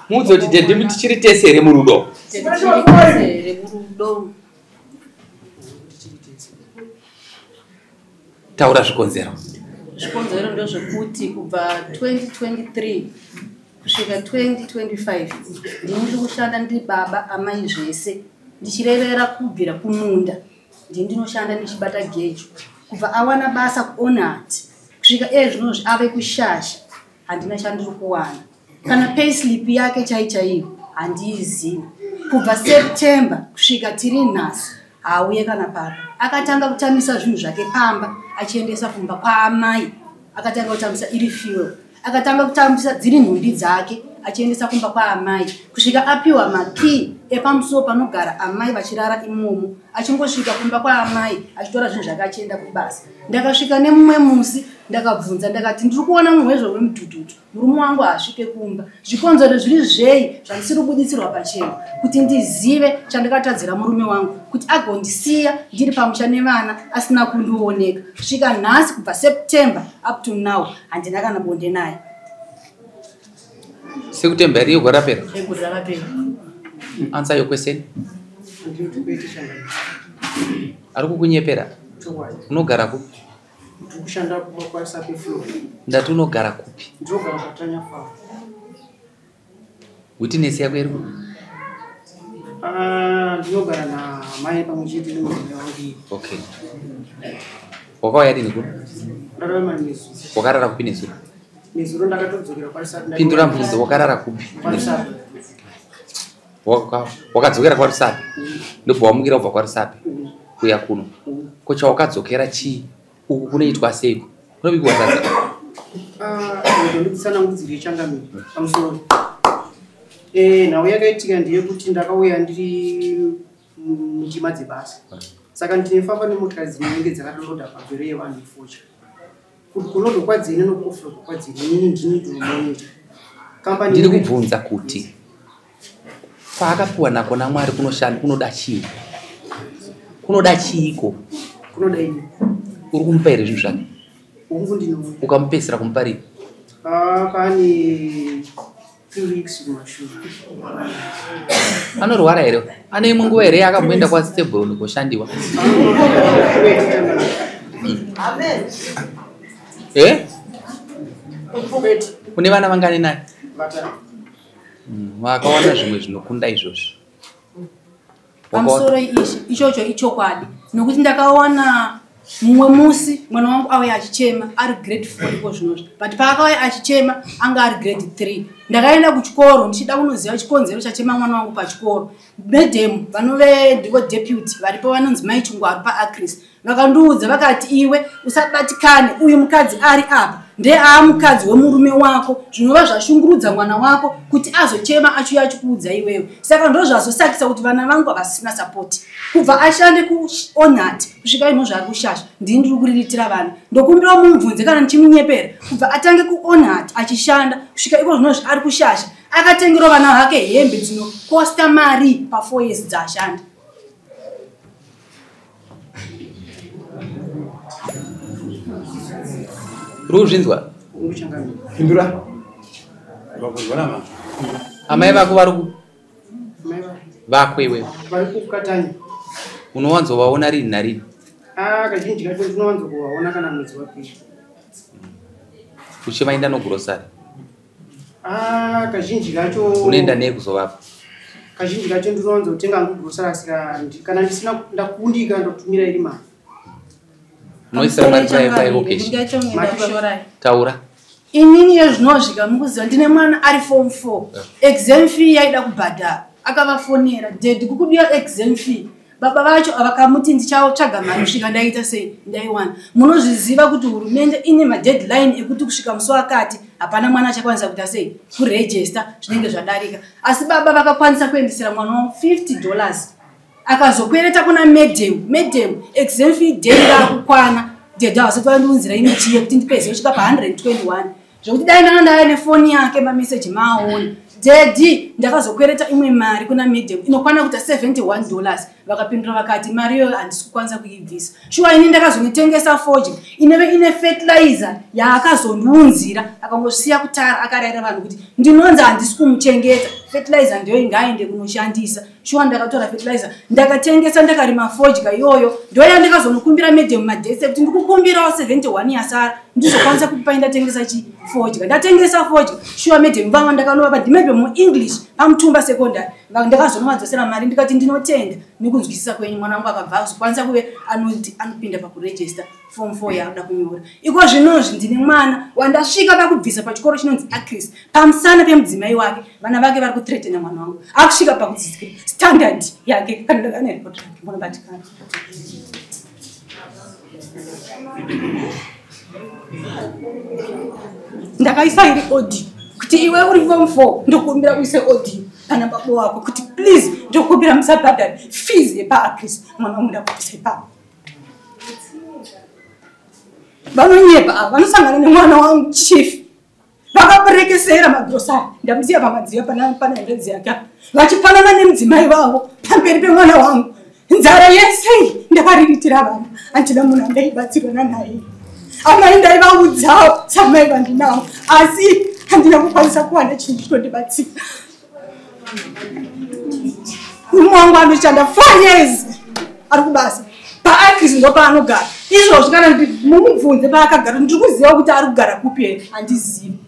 Mudzo didede mutichiri tesere murudo. Taura zvikonzero. Zvikonzero ndozvekuti kubva 2023 kusvika 2025 ndiri kushanda ndiri baba amai zvese ndichirevera kubvira kumunda ndinoshanda ndichibata gejo kubva awana basa kuonati kusvika zvinozvi ave kushasha handina chandiri kuwana kana payslip yake chaichaivo handiizivi kubva September kusvika tiri nhasi hauye kana papa akatanga kutamisa zvinhu zvake pamba achiendesa kumba kwaamai akatanga kutamisa iri fuel akatanga kutamisa dziri nhumbi dzake achiendesa kumba kwaamai kusvika apiwa makey epamusoro panogara amai vachirara imomo achingosvika kumba kwaamai achitora zvinhu zvake achienda kubasa ndakasvika nemumwe musi ndakabvunza ndakati ndiri kuona mumwezvo wemudhudhudhu murume wangu haasvike kumba zvikonzero zviri zvei zvandisiri kubuditsirwa pachena kuti ndizive chandakatadzira murume wangu kuti agondisiya ndiri pamusha nevana asina kundiwoneka kusvika nhasi kubva September up to now handina kana bonde naye. Sekutemba iri yogora rapera? Yogora rapera. Answer your question. Ari kukunyepera? Unogara kupi? Kushanda kwa sapi flow. Ndati unogara kupi? Ndogara Katanya Farm. Witness yako iri? Ndinogara na mai pamwechete nemuzvina wangu. Okay. Wakauya dini kuno? Ndararama nesu. Wakarara kupi nesu? Nezuro ndakatodzokera kwaRusapi. Pindura mubvunzo, wakarara kupi? kwaRusapi. Wakadzokera kwaRusapi? Ndobva wamukira kubva kwaRusapi kuya kuno. Kocha wakadzokera chii? Uku kunoitwa seiko? Kunobikwa sadza? Ndikutsanangudzira changamire pamusoro. Nhau yakaitika ndeyekuti ndakauya ndiri muchima dzebasa. Saka ndinofamba nemotokari dzinenge dzakadoroda pamberi yevanhu ifocha. Kuti kunodokwadzine nokufura dokwadzine inini ndini ndinoita. Kampani ndiri kubvunza kuti paakapiwa nako naMwari kunoshanda kunoda chii? Kunoda chiiko? Kunoda ini. Uri kumupa here zvinhu zvake? Ungu ndino. Ukamupesera kumupa ripi? Pane 3 weeks kumashure. Anorwara here? Ane imwe nguva here yakamboenda kwaStable koshandiwa? Amen. Une vana vangani naye? Vatatu. Vakawana zvimwe zvinokunda izvozvo. Pamusoro ichocho ichokwadi nokuti ndakaona mumwe musi mwana wangu auya achichema ari grade 4 iko zvinozvo but paakauya achichema anga ari grade 3 ndakaenda kuchikoro ndichida kunoziva chikonzero chachema mwana wangu pachikoro madam vanove ndiko deputy varipo vanonzi maichungwaru paAcris vakandiudza vakati iwe usabatikane uyu mukadzi ari apa ndeaamukadzi wemurume wako zvinova zvashungurudza mwana wako kuti azochema achiuya achikuudza iwewe saka ndozvazosakisa kuti vana vangu havasina sapoti kubva ashande kuonati kusvika ino zvari kushasha ndiri kuriritira vana ndokumbira mumubvunze kana ndichimunyepera kubva atange kuonati achishanda kusvika iko zvinozvi ari kushasha akatengera vana vake hembe dzinokosta mari pa4 years dzaashanda. Ruzvinzwa? Pindura. Amai vako vari ku? Vako iwewe? Vari kuKatanya. Unowanzovaona rini narini? Kazhinji kacho ndinowanzokuvaona kana mwedzi wapera. Uchivaenda nogrosari? Kazhinji kacho. Unoenda nei kuzovapa? Kazhinji kacho ndinowanzotenga ngrosari saka kana ndisina ndakundika ndotumira iri mari. Noisira mari paivocation. Taura. Inini yezvinosvika mukuziva ndine mwana ari form 4 exam fee yaida kubhadhara akavafonera dedi kukudiwa exam fee baba vacho avakamuti ndichatsvaga mari kusvika ndaita sei ndaiwana munozviziva kuti hurumende ine madeadline ekuti kusvika musi wakati hapana mwana achakwanisa kuita sei kuregister zvinenge zvadarika asi baba vakakwanisa kuendesera mwana wavo $50 akazokwereta kuna madam exam fee day rakukwana dedha wasati vandiunzira inochiye kuti ndipeze kusvika pa121 zvokuti dai ndanga ndaya nefoni yake mameseji maoni dedi ndakazokwereta imwe mari kuna Medium inokwana kuita $71 vakapindura vakati mari iyoyo handisi kukwanisa kuibvisa shuwa ini ndakazonitengesa forge ineve ine fertilizer yaakazondiunzira akangosiya kutara akarayira vanhu kuti ndinonzi handisi kumuchengeta fertilizer ndiyo ingaende kunoshandisa shuwa ndakatora fertilizer ndakatengesa ndakarima forge iyoyo ndo yandakazonokumbira Medium madhese kuti ndikukumbirawo 71 yasara ndizokwanisa kupai ndatengesa forge ndatengesa forge shuwa Medium vamwe ndakanova ndimepe muenglish pamutumba secondary ndakazomadzosera mari ndikati ndinotenda nekunzwisisa kwenyu mwana wangu akabva azokwanisa kuve anopinda pakuregister form 4 yakuda kunyora iko zvinozvi ndine mwana wandasvika pakubvisa pachikoro chinonzi Acris pamusana pemudzimai wake vana vake vari kuthreatena mwana wangu akusvika pakudzidzira standard yake kana ndakane report yake munobatikana ndakaisa iri audio kuti iwe uri form 4 ndokumbira kuise audio kana babo wako kuti please ndokumbira musabhadhari fees yepaAcris mwana wangu ndakubvisa ipapo vanonyepa vanosangana nemwana wangu chief vakaberekesera magrosari ndamuziya pamadziva pana ndedzi yake vachipanana nemudzimai vavo pamberi pemwana wangu nzara yese ndakariritira vana handina munhu andaibatsirana naye amai ndaivaudzawo samai vandinawo asi handina kukwanisa kuwana chinhu chinotibatsira mume wangu anoshanda 4 years ari kubasa paAcris ndo paanogara izvozvo kana mumubvunze paakagara ndiri kuziva kuti ari kugara kupi here handizivi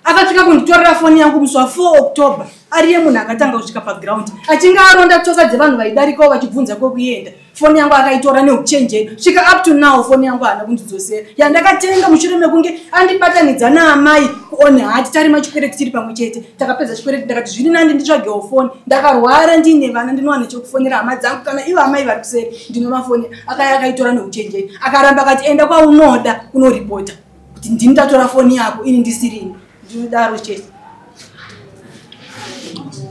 akasvika kunditorera foni yangu musi wa4 October ariye munhu akatanga kusvika paground achinge aronda tsoka dzevanhu vaidarikawo vachibvunza kwekuenda foni yangu akaitora neuchenjeri svika up to now foni yangu haana kundidzosera yandakatenga mushure mekunge andibatanidza naamai kuone hati tarima chikwereti tiri pamwe chete takapedza chikwereti ndakati zviri nandi nditsvagewo foni ndakarwara ndiine vana ndinowana chekufonera hama dzangu kana ivo amai vari kuseri ndinovafoni akaitora neuchenjeri akaramba akati enda kwaunoda kunoripota kuti ndini ndatora foni yako ini ndisirini ndinodaro chete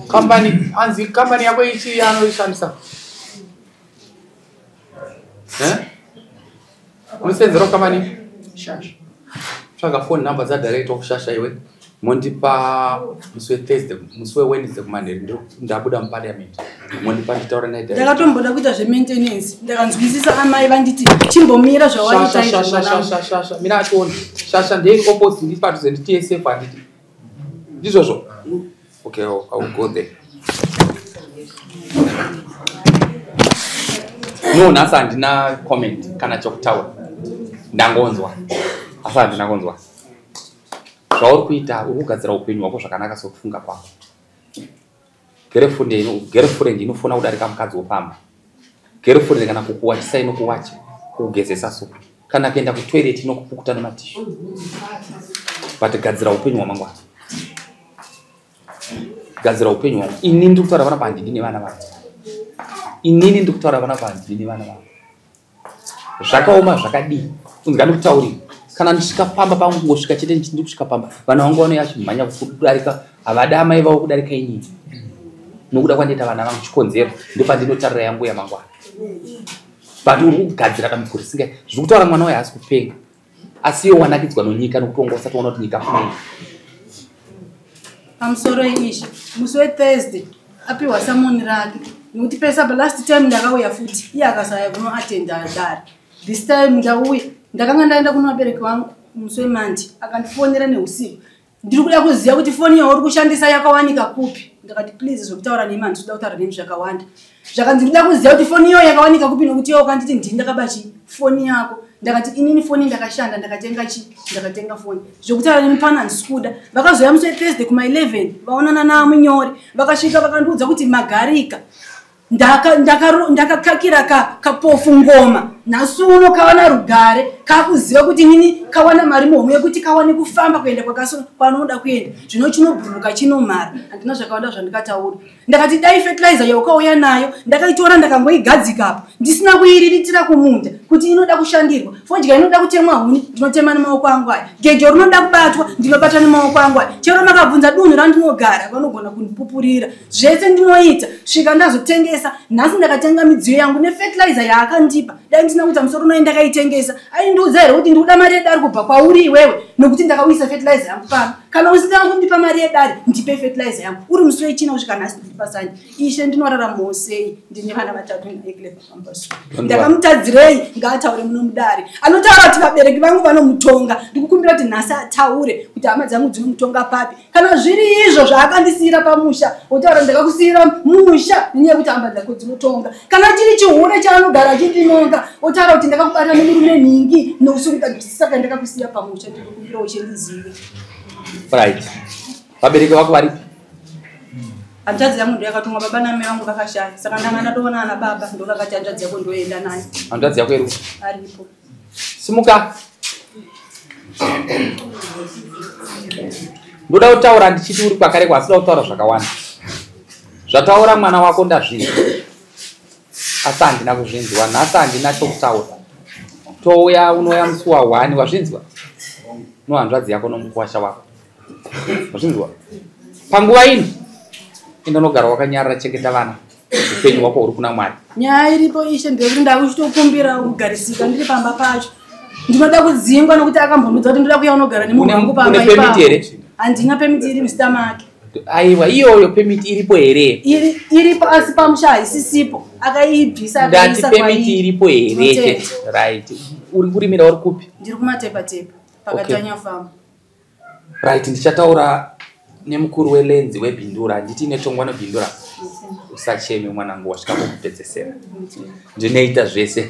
company yako ichi anoishandisa unosenzera company Shasha tsvaga phone number dzadirect of Shasha iwe mondipa musi weThursday musi weWednesday kuMonday ndabuda muparliament mondipa nditaura naye ndakatomboda kuita zvemaintenance ndakanzwisisa amai vanditi chimbomira Shasha mina atoni Shasha ndei opposite ndiri padhuze ndiTSF handiti ndizvozvo okay I will go there no nhasi handina comment kana chokutaura ndangonzwa asi handina kunzwa zvauri kuita uri kugadzira upenyu hwako zvakanaka sokufunga kwako girlfriend inofuna kudarika mukadzi wopamba girlfriend kana kukuwachisa inokuwacha kukugezesa supu kana kuenda kutoilet inokupukuta nematishu but gadzira upenyu hwamangwana gadzira upenyu hwangu inini ndiri kutaura vana pandidi nevana vangu inini ndiri kutaura vana pandidi nevana vangu zvakaoma zvakadii unzwa ndikutaurira kana ndisvika pamba pangu kungosvika chete ndiri kusvika pamba vana vangu vanouya vachimhanya kudarika havada amai vavo kudarika inini nokuda kwandiita vana vangu chikonzero ndopandinotarira yangu yamangwana but uri kugadzira dambudziko risingai zviri kutaura mwana wayo haasi kupenga asi iwo wanakidzwa nonyika nokuti usati waona kuti nyika funai pamusoro ishi musi weThursday apiwa samoni rake nokuti pesaba last time ndakauya futi iye akasaya kunoatenda dare this time ndauya ndakanga ndaenda kuna vabereki vangu musi weMonday akandifonera neusiku ndiri kuda kuziva kuti foni yauri kushandisa yakawanika kupi ndakati please zvokutaura nemi handisi kuda kutaura nemi zvakawanda zvakandinoda kuziva kuti foni iyo yakawanika kupi nokuti iwo ukanditi ndini ndakaba foni yako ndakati inini foni ndakashanda ndakatenga foni zvokutaura nemi pana handisi kuda vakazoya musi weThursday kuma11 vaonana namunyori vakasvika vakandiudza kuti magarika ndakakakira kapofu ngoma nhasi uno kawana rugare kakuziva kuti nini kawana mari muhomwe yekuti kawane kufamba kuenda kwanoda kuenda zvino chinobhuruka chinomara handina zvakawanda zvandikataura ndakati dai fertilizer yaukauya nayo ndakaitora ndakangoigadzikapo ndisina kuiriritira kumunda kuti inoda kushandirwa fodya inoda kutemwa huni ndinotema nemaoko angu aya gejo rinoda kubatwa ndinobata nemaoko angu aya chero makabvunza dunhu randinogara vanogona kundipupurira zvese ndinoita svika ndazotengesa nhasi ndakatenga midziyo yangu nefertilizer yaakandipa dai isina kuti musoro unoenda kaitengesa aindiudza here kuti ndikuda mari yedari kubva kwauri iwewe nokuti ndakauyisa fertilizer yangu pano kana usina kundipa mari yedari ndipe fertilizer yangu uri musi wechina kusvika nhasi ndipa sanje ishe ndinoraramawo sei ndine vana vatatu naeklepa campus ndakamutadzirei ngaataure muno mudare anotaura kuti vabereki vangu vanomutonga ndikukumbira kuti nhasi ataure kuti hama dzangu dzinomutonga papi kana zviri izvo zvaakandisiyira pamusha otaura ndakakusiyira musha nenyaya yekuti hama dzako dzinotonga kana chiri chihure chaanogara achindinonga otaura kuti ndakakubata nemurume nhingi nousuku saka ndakakusiya pamusha ndikukumbira uchendizive right vabereki vako varipo hanzvadzi yangu ndoyakatumwa baba namai vangu vakashaya saka ndanga ndatoona ana baba ndovakati hanzvadzi yako ndoenda naye hanzvadzi yako iripo aripo simuka ndoda kutaura ndichiti uri kwakare kwasida kutaura zvakawanda zvataura mwana wako ndazvinzwa asi handina kuzvinzwa nhasi handina chokutaura touya unoya musi wa1 wazvinzwa nohanzvadzi yako nomukuwasha wako wazvinzwa panguva ino inonogara wakanyarara chengeta vana upenyu wako uri kuna Mwari nyaya iripo ishe ndekuti ndakuchitokumbira kugarisika ndiri pamba pacho ndinoda kudzingwa nokuti akambonudza kuti ndoda kuya unogara nemunhu wangu pamba ipapo handina pemiti iri msitamake aiwa iyoyo pemiti iripo here iripo asi pamusha haisisipo akaibvisa ndati pemiti iripo here right uri kurimira uri kupi ndiri kumatepatepa pakati panyafamu right ndichataura nemukuru welenzi webhindura nditi nechongwana bhindura usacheme mwanangu wasvika kukupedzesera ndinoita zvese